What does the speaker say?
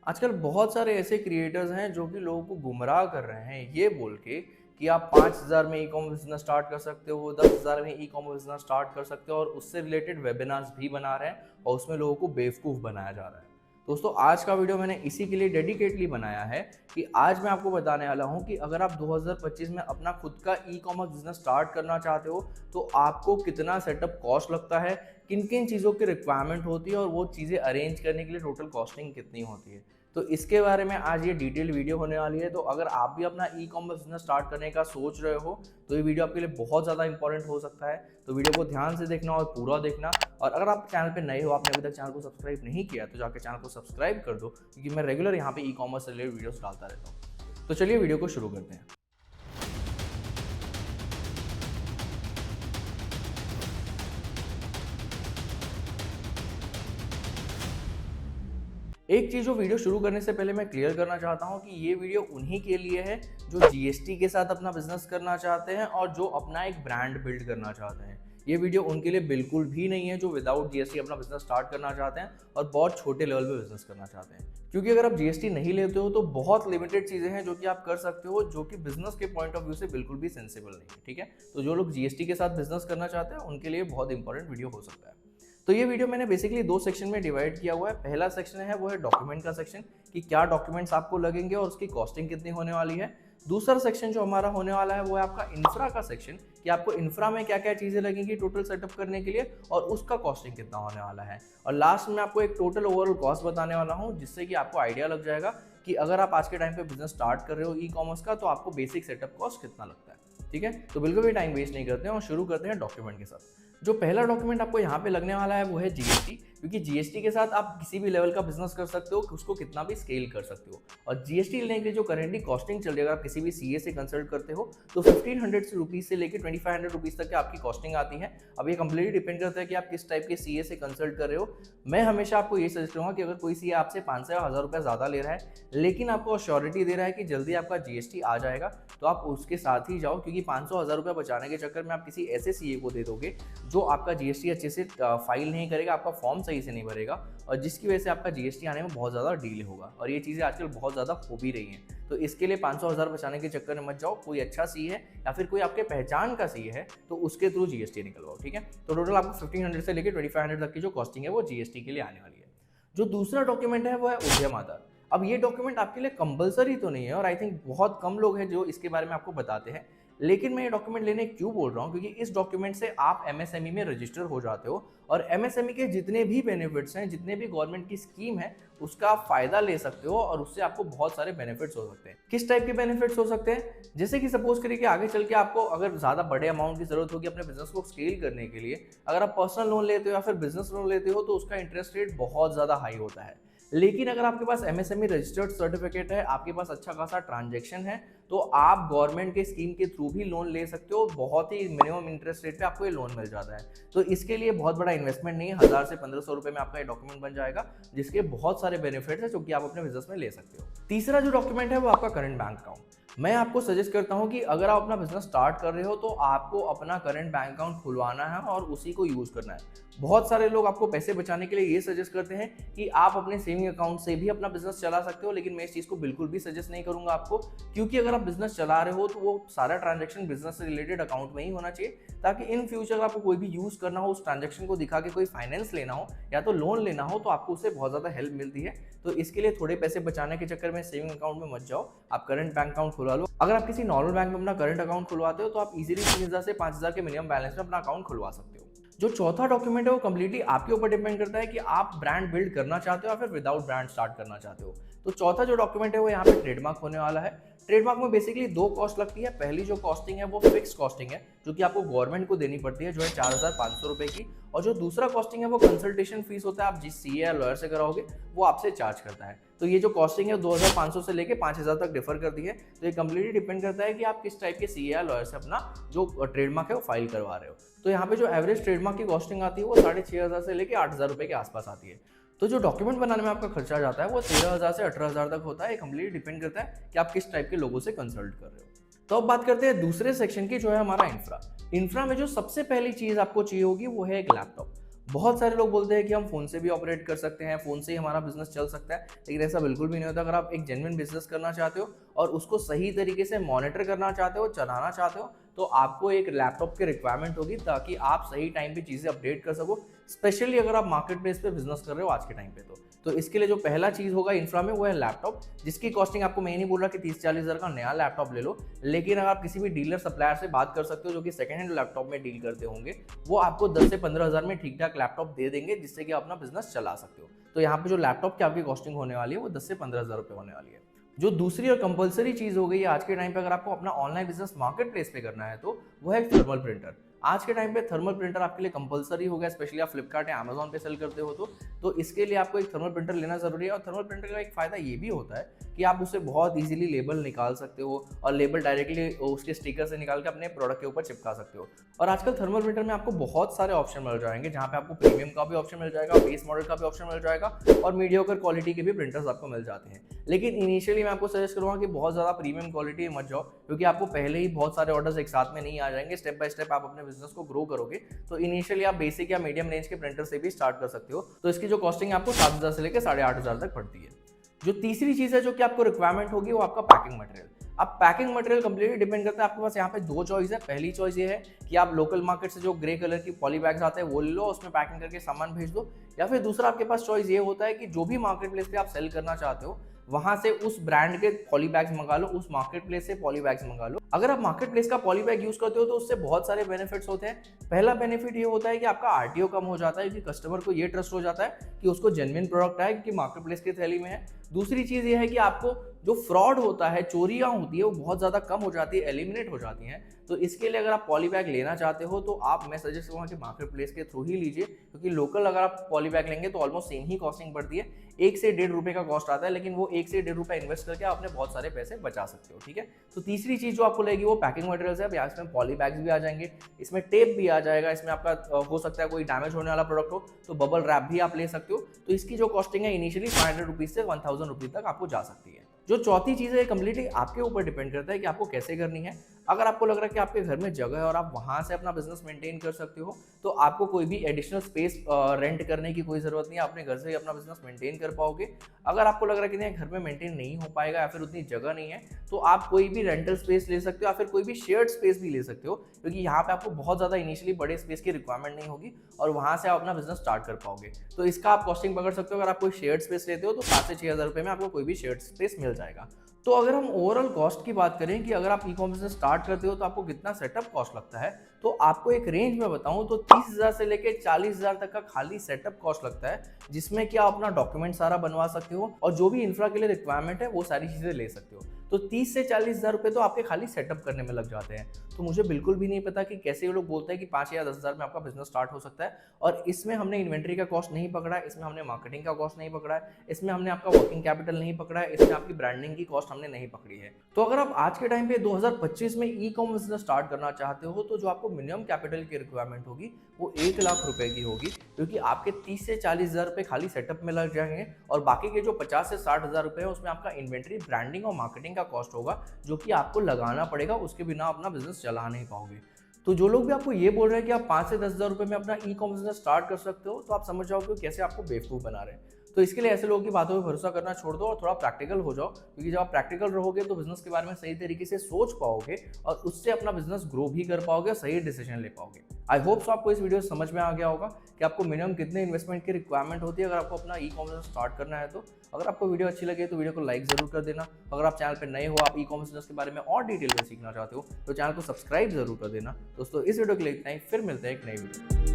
आजकल बहुत सारे ऐसे क्रिएटर्स हैं जो कि लोगों को गुमराह कर रहे हैं ये बोल के कि आप 5,000 में ई कॉमर्स बिजनेस स्टार्ट कर सकते हो, 10,000 में ई कॉमर्स बिजनेस स्टार्ट कर सकते हो और उससे रिलेटेड वेबिनार्स भी बना रहे हैं और उसमें लोगों को बेवकूफ़ बनाया जा रहा है। दोस्तों, आज का वीडियो मैंने इसी के लिए डेडिकेटली बनाया है कि आज मैं आपको बताने वाला हूं कि अगर आप 2025 में अपना खुद का ई कॉमर्स बिजनेस स्टार्ट करना चाहते हो तो आपको कितना सेटअप कॉस्ट लगता है, किन किन चीज़ों की रिक्वायरमेंट होती है और वो चीज़ें अरेंज करने के लिए टोटल कॉस्टिंग कितनी होती है। तो इसके बारे में आज ये डिटेल वीडियो होने वाली है। तो अगर आप भी अपना ई कॉमर्स बिजनेस स्टार्ट करने का सोच रहे हो तो ये वीडियो आपके लिए बहुत ज़्यादा इंपॉर्टेंट हो सकता है। तो वीडियो को ध्यान से देखना और पूरा देखना। और अगर आप चैनल पे नए हो, आपने अभी तक चैनल को सब्सक्राइब नहीं किया तो जाकर चैनल को सब्सक्राइब कर दो, क्योंकि मैं रेगुलर यहाँ पे ई कॉमर्स से रिलेटेड वीडियोस डालता रहता हूँ। तो चलिए वीडियो को शुरू करते हैं। एक चीज़ जो वीडियो शुरू करने से पहले मैं क्लियर करना चाहता हूं कि ये वीडियो उन्हीं के लिए है जो जीएसटी के साथ अपना बिजनेस करना चाहते हैं और जो अपना एक ब्रांड बिल्ड करना चाहते हैं। ये वीडियो उनके लिए बिल्कुल भी नहीं है जो विदाउट जीएसटी अपना बिजनेस स्टार्ट करना चाहते हैं और बहुत छोटे लेवल पे बिजनेस करना चाहते हैं। क्योंकि अगर आप जीएसटी नहीं लेते हो तो बहुत लिमिटेड चीज़ें हैं जो कि आप कर सकते हो, जो कि बिजनेस के पॉइंट ऑफ व्यू से बिल्कुल भी सेंसिबल नहीं है। ठीक है, तो जो लोग जीएसटी के साथ बिजनेस करना चाहते हैं उनके लिए बहुत इंपॉर्टेंट वीडियो हो सकता है। तो ये वीडियो मैंने बेसिकली दो सेक्शन में डिवाइड किया हुआ है। पहला सेक्शन है वो है डॉक्यूमेंट का सेक्शन, कि क्या डॉक्यूमेंट्स आपको लगेंगे और उसकी कॉस्टिंग कितनी होने वाली है। दूसरा सेक्शन जो हमारा होने वाला है वो है आपका इंफ्रा का सेक्शन, कि आपको इंफ्रा में क्या क्या चीज़ें लगेंगी टोटल सेटअप करने के लिए और उसका कॉस्टिंग कितना होने वाला है। और लास्ट में आपको एक टोटल ओवरऑल कॉस्ट बताने वाला हूँ, जिससे कि आपको आइडिया लग जाएगा कि अगर आप आज के टाइम पे बिजनेस स्टार्ट कर रहे हो ई कॉमर्स का तो आपको बेसिक सेटअप कॉस्ट कितना लगता है। ठीक है, तो बिल्कुल भी टाइम वेस्ट नहीं करते हैं और शुरू करते हैं डॉक्यूमेंट के साथ। जो पहला डॉक्यूमेंट आपको यहाँ पे लगने वाला है वो है जीएसटी, क्योंकि जीएसटी के साथ आप किसी भी लेवल का बिजनेस कर सकते हो, उसको कितना भी स्केल कर सकते हो। और जीएसटी लेने के लिए जो करेंटली कॉस्टिंग चल रही है, अगर आप किसी भी सीए से कंसल्ट करते हो तो 1500 रुपीज़ से लेकर 2500 रुपीज़ तक की आपकी कॉस्टिंग आती है। अब ये कंप्लीटली डिपेंड करता है कि आप किस टाइप के सीए से कंसल्ट कर रहे हो। मैं हमेशा आपको ये सजेस्ट करूँगा कि अगर कोई सीए आपसे 500 या 1000 रुपये ज़्यादा ले रहा है लेकिन आपको अश्योरिटी दे रहा है कि जल्दी आपका जीएसटी आ जाएगा, तो आप उसके साथ ही जाओ, क्योंकि 500-1000 रुपये बचाने के चक्कर में आप किसी ऐसे सीए को दे दोगे जो आपका जीएसटी अच्छे से फाइल नहीं करेगा, आपका फॉर्म सही से नहीं भरेगा और जिसकी वजह से आपका जीएसटी आने में बहुत ज़्यादा डिले होगा। और ये चीज़ें आजकल बहुत ज़्यादा हो भी रही हैं। तो इसके लिए 500-1000 बचाने के चक्कर में मत जाओ, कोई अच्छा सी है या फिर कोई आपके पहचान का सी है तो उसके थ्रू जीएसटी निकलवाओ। ठीक है, तो टोटल आपको 1500 से लेकर 2500 तक की जो कॉस्टिंग है वो जीएसटी के लिए आने वाली है। जो दूसरा डॉक्यूमेंट है वो है उद्यम आधार। अब ये डॉक्यूमेंट आपके लिए कंपलसरी तो नहीं है और आई थिंक बहुत कम लोग हैं जो इसके बारे में आपको बताते हैं, लेकिन मैं ये डॉक्यूमेंट लेने क्यों बोल रहा हूँ, क्योंकि इस डॉक्यूमेंट से आप एमएसएमई में रजिस्टर हो जाते हो और एमएसएमई के जितने भी बेनिफिट्स हैं, जितने भी गवर्नमेंट की स्कीम है, उसका आप फायदा ले सकते हो और उससे आपको बहुत सारे बेनिफिट्स हो सकते हैं। किस टाइप के बेनिफिट्स हो सकते हैं, जैसे कि सपोज करिए कि आगे चल के आपको अगर ज़्यादा बड़े अमाउंट की जरूरत होगी अपने बिजनेस को स्केल करने के लिए, अगर आप पर्सनल लोन लेते हो या फिर बिजनेस लोन लेते हो तो उसका इंटरेस्ट रेट बहुत ज़्यादा हाई होता है। लेकिन अगर आपके पास एमएसएमई रजिस्टर्ड सर्टिफिकेट है, आपके पास अच्छा खासा ट्रांजैक्शन है, तो आप गवर्नमेंट के स्कीम के थ्रू भी लोन ले सकते हो। बहुत ही मिनिमम इंटरेस्ट रेट पे आपको ये लोन मिल जाता है। तो इसके लिए बहुत बड़ा इन्वेस्टमेंट नहीं है, 1000 से 1500 रुपए में आपका ये डॉक्यूमेंट बन जाएगा, जिसके बहुत सारे बेनिफिट्स हैं जो कि आप अपने बिजनेस में ले सकते हो। तीसरा जो डॉक्यूमेंट है वो आपका करंट बैंक अकाउंट। मैं आपको सजेस्ट करता हूं कि अगर आप अपना बिजनेस स्टार्ट कर रहे हो तो आपको अपना करंट बैंक अकाउंट खुलवाना है और उसी को यूज करना है। बहुत सारे लोग आपको पैसे बचाने के लिए ये सजेस्ट करते हैं कि आप अपने सेविंग अकाउंट से भी अपना बिजनेस चला सकते हो, लेकिन मैं इस चीज़ को बिल्कुल भी सजेस्ट नहीं करूंगा आपको, क्योंकि अगर आप बिजनेस चला रहे हो तो वो सारा ट्रांजैक्शन बिजनेस से रिलेटेड अकाउंट में ही होना चाहिए, ताकि इन फ्यूचर आपको कोई भी यूज़ करना हो, उस ट्रांजैक्शन को दिखा के कोई फाइनेंस लेना हो या तो लोन लेना हो तो आपको उससे बहुत ज़्यादा हेल्प मिलती है। तो इसके लिए थोड़े पैसे बचाने के चक्कर में सेविंग अकाउंट में मत जाओ, आप करंट बैंक अकाउंट खुलवा लो। अगर आप किसी नॉर्मल बैंक में अपना करंट अकाउंट खुलवाते हो तो आप इजीली 3000 से 5000 के मिनिमम बैलेंस में अपना अकाउंट खुलवा सकते हो। जो चौथा डॉक्यूमेंट है वो कम्प्लीटली आपके ऊपर डिपेंड करता है कि आप ब्रांड बिल्ड करना चाहते हो या फिर विदाउट ब्रांड स्टार्ट करना चाहते हो। तो चौथा जो डॉक्यूमेंट है वो यहाँ पे ट्रेडमार्क होने वाला है। ट्रेडमार्क में बेसिकली दो कॉस्ट लगती है। पहली जो कॉस्टिंग है वो फिक्स कॉस्टिंग है, जो कि आपको गवर्नमेंट को देनी पड़ती है, जो है 4500 रुपए की। और जो दूसरा कॉस्टिंग है वो कंसल्टेशन फीस होता है, आप जिस सीए या लॉयर से कराओगे वो आपसे चार्ज करता है। तो ये जो कॉस्टिंग है 2500 से लेके 5000 तक डिफर कर दी है। तो ये कंप्लीटली डिपेंड करता है कि आप किस टाइप के सीए या लॉयर से अपना जो ट्रेडमार्क है वो फाइल करवा रहे हो। तो यहाँ पे जो एवरेज ट्रेडमार्क की कॉस्टिंग आती है वो 6500 से लेके 8000 रुपए के आसपास आती है। तो जो डॉक्यूमेंट बनाने में आपका खर्चा जाता है वो 13000 से 18000 तक होता है। कंप्लीटली डिपेंड करता है कि आप किस टाइप के लोगों से कंसल्ट कर रहे हो। तो अब बात करते हैं दूसरे सेक्शन की, जो है हमारा इंफ्रा। इंफ्रा में जो सबसे पहली चीज आपको चाहिए होगी वो है एक लैपटॉप। बहुत सारे लोग बोलते हैं कि हम फ़ोन से भी ऑपरेट कर सकते हैं, फ़ोन से ही हमारा बिज़नेस चल सकता है, लेकिन ऐसा बिल्कुल भी नहीं होता। अगर आप एक जेन्युइन बिज़नेस करना चाहते हो और उसको सही तरीके से मॉनिटर करना चाहते हो, चलाना चाहते हो, तो आपको एक लैपटॉप की रिक्वायरमेंट होगी ताकि आप सही टाइम पे चीज़ें अपडेट कर सको, स्पेशली अगर आप मार्केट प्लेस पे बिज़नेस कर रहे हो आज के टाइम पे तो इसके लिए जो पहला चीज़ होगा इंफ्रा में वो है लैपटॉप, जिसकी कॉस्टिंग आपको मैं नहीं बोल रहा कि 30-40 हज़ार का नया लैपटॉप ले लो, लेकिन अगर आप किसी भी डीलर सप्लायर से बात कर सकते हो जो कि सेकंड हैंड लैपटॉप में डील करते होंगे, वो आपको 10 से 15 हज़ार में ठीक ठाक लैपटॉप दे देंगे जिससे कि आप अपना बिजनेस चला सकते हो। तो यहाँ पे जो लैपटॉप की आपकी कॉस्टिंग होने वाली है वो 10 से 15 हज़ार रुपये होने वाली है। जो दूसरी और कंपलसरी चीज़ हो गई है आज के टाइम पे, अगर आपको अपना ऑनलाइन बिजनेस मार्केट प्लेस पे करना है तो वो है थर्मल प्रिंटर। आज के टाइम पे थर्मल प्रिंटर आपके लिए कंपलसरी हो गया, स्पेशली आप फ्लिपकार्ट या अमेजोन पे सेल करते हो तो इसके लिए आपको एक थर्मल प्रिंटर लेना जरूरी है। और थर्मल प्रिंटर का एक फ़ायदा ये भी होता है कि आप उससे बहुत इजीली लेबल निकाल सकते हो और लेबल डायरेक्टली उसके स्टिकर से निकाल के अपने प्रोडक्ट के ऊपर चिपका सकते हो। और आजकल थर्मल प्रिंटर में आपको बहुत सारे ऑप्शन मिल जाएंगे, जहाँ पे आपको प्रीमियम का भी ऑप्शन मिल जाएगा, बेस मॉडल का भी ऑप्शन मिल जाएगा और मीडियोकर क्वालिटी के भी प्रिंटर्स आपको मिल जाते हैं। लेकिन इनिशियली मैं आपको सजेस्ट करूँगा कि बहुत ज़्यादा प्रीमियम क्वालिटी मत जाओ, क्योंकि आपको पहले ही बहुत सारे ऑर्डर्स एक साथ में नहीं आ जाएंगे। स्टेप बाय स्टेप आप अपने बिजनेस को ग्रो करोगे तो इनिशियली आप बेसिक या मीडियम रेंज के प्रिंटर से भी स्टार्ट कर सकते हो। तो इसकी जो कॉस्टिंग है आपको 7,000 से लेकर 8,500 तक पड़ती है। जो तीसरी चीज़ है जो कि आपको रिक्वायरमेंट होगी वो आपका पैकिंग मटेरियल। अब पैकिंग मटेरियल कंप्लीटली डिपेंड करता है, आपके पास यहाँ पे दो चॉइस है। पहली चॉइस ये है कि आप लोकल मार्केट से जो ग्रे कलर की पॉली बैग्स आते हैं वो ले लो, उसमें पैकिंग करके सामान भेज दो। या फिर दूसरा आपके पास चॉइस ये होता है कि जो भी मार्केट प्लेस पे आप सेल करना चाहते हो वहां से उस ब्रांड के पॉली बैग्स मंगा लो, उस मार्केट प्लेस से पॉली बैग्स मंगा लो। अगर आप मार्केट प्लेस का पॉली बैग यूज करते हो तो उससे बहुत सारे बेनिफिट्स होते हैं। पहला बेनिफिट ये होता है कि आपका आरटीओ कम हो जाता है, क्योंकि कस्टमर को ये ट्रस्ट हो जाता है कि उसको जेन्युइन प्रोडक्ट आए कि मार्केट प्लेस की थैली में है। दूसरी चीज ये है कि आपको जो फ्रॉड होता है, चोरियां होती है, वो बहुत ज्यादा कम हो जाती है, एलिमिनेट हो जाती हैं। तो इसके लिए अगर आप पॉली बैग लेना चाहते हो तो मैं सजेस्ट करूंगा कि मार्केट प्लेस के थ्रू ही लीजिए, क्योंकि लोकल अगर आप पॉली बैग लेंगे तो ऑलमोस्ट सेम ही कॉस्टिंग पड़ती है। 1 से 1.5 रुपए का कॉस्ट आता है, लेकिन वो 1 से 1.5 रुपए इन्वेस्ट करके आप अपने बहुत सारे पैसे बचा सकते हो। ठीक है, तो तीसरी चीज जो आपको लगेगी वो पैकिंग मटेरियल्स है। अब इसमें पॉली बैग्स भी आ जाएंगे, इसमें टेप भी आ जाएगा, इसमें आपका हो सकता है कोई डैमेज होने वाला प्रोडक्ट हो तो बबल रैप भी आप ले सकते हो। तो इसकी जो कॉस्टिंग है इनिशियली 500 रुपीज से 1000 रुपीज तक आपको जा सकती है। जो चौथी चीज़ है कम्प्लीटली आपके ऊपर डिपेंड करता है कि आपको कैसे करनी है। अगर आपको लग रहा है कि आपके घर में जगह है और आप वहां से अपना बिजनेस मेंटेन कर सकते हो तो आपको कोई भी एडिशनल स्पेस रेंट करने की कोई ज़रूरत नहीं है, अपने घर से ही अपना बिजनेस मेंटेन कर पाओगे। अगर आपको लग रहा है कि नहीं घर में मेंटेन नहीं हो पाएगा या फिर उतनी जगह नहीं है तो आप कोई भी रेंटल स्पेस ले सकते हो या फिर कोई भी शेयर्ड स्पेस भी ले सकते हो, क्योंकि यहाँ पे आपको बहुत ज़्यादा इनिशियली बड़े स्पेस की रिक्वायरमेंट नहीं होगी और वहाँ से आप अपना बिजनेस स्टार्ट कर पाओगे। तो इसका आप कॉस्टिंग पकड़ सकते हो। अगर आप कोई शेयर्ड स्पेस लेते हो तो 7 से 6 हज़ार रुपये में आपको कोई भी शेयर्ड स्पेस मिल जाएगा। तो अगर हम ओवरऑल कॉस्ट की बात करें कि अगर आप ई कॉमर्स स्टार्ट करते हो तो आपको कितना सेटअप कॉस्ट लगता है, तो आपको एक रेंज में बताऊं तो 30,000 से लेकर 40,000 तक का खाली सेटअप कॉस्ट लगता है, जिसमें कि आप अपना डॉक्यूमेंट सारा बनवा सकते हो और जो भी इंफ्रा के लिए रिक्वायरमेंट है वो सारी चीज़ें ले सकते हो। तो 30 से 40,000 रुपये तो आपके खाली सेटअप करने में लग जाते हैं। तो मुझे बिल्कुल भी नहीं पता कि कैसे ये लोग बोलते हैं कि 5 या 10 हज़ार में आपका बिजनेस स्टार्ट हो सकता है। और इसमें हमने इन्वेंट्री का कॉस्ट नहीं पकड़ा है, इसमें हमने मार्केटिंग का कॉस्ट नहीं पकड़ा है, इसमें हमने आपका वर्किंग कैपिटल नहीं पकड़ा है, इसमें आपकी ब्रांडिंग की कॉस्ट हमने नहीं पकड़ी है। तो अगर आप आज के टाइम पे 2025 में ई कॉमर्स बिजनेस स्टार्ट करना चाहते हो तो जो आपको मिनिमम कैपिटल की रिक्वायरमेंट होगी वो 1 लाख रुपए की होगी, क्योंकि आपके 30 से 40 हज़ार रुपये खाली सेटअप में लग जाएंगे और बाकी के जो 50 से 60 हज़ार रुपये है उसमें आपका इन्वेंट्री, ब्रांडिंग और मार्केटिंग का कॉस्ट होगा जो कि आपको लगाना पड़ेगा, उसके बिना अपना बिजनेस चला नहीं पाओगे। तो जो लोग भी आपको ये बोल रहे हैं कि आप 5 से 10 हज़ार रुपये में अपना ई कॉमर्स बिजनेस स्टार्ट कर सकते हो तो आप समझ जाओगे कैसे आपको बेवकूफ़ बना रहे हैं। तो इसके लिए ऐसे लोगों की बातों पे भरोसा करना छोड़ दो और थोड़ा प्रैक्टिकल हो जाओ, क्योंकि जब आप प्रैक्टिकल रहोगे तो बिजनेस के बारे में सही तरीके से सोच पाओगे और उससे अपना बिजनेस ग्रो भी कर पाओगे और सही डिसीजन ले पाओगे। आई होप सो आपको इस वीडियो से समझ में आ गया होगा कि आपको मिनिमम कितने इन्वेस्टमेंट की रिक्वायरमेंट होती है अगर आपको अपना ई कॉमर्स स्टार्ट करना है। तो अगर आपको वीडियो अच्छी लगे तो वीडियो को लाइक जरूर कर देना। अगर आप चैनल पर नए हो, आप ई कॉमर्स बिजनेस के बारे में और डिटेल में सीखना चाहते हो तो चैनल को सब्सक्राइब जरूर कर देना। दोस्तों इस वीडियो के लिए इतना ही, फिर मिलते हैं एक नई वीडियो।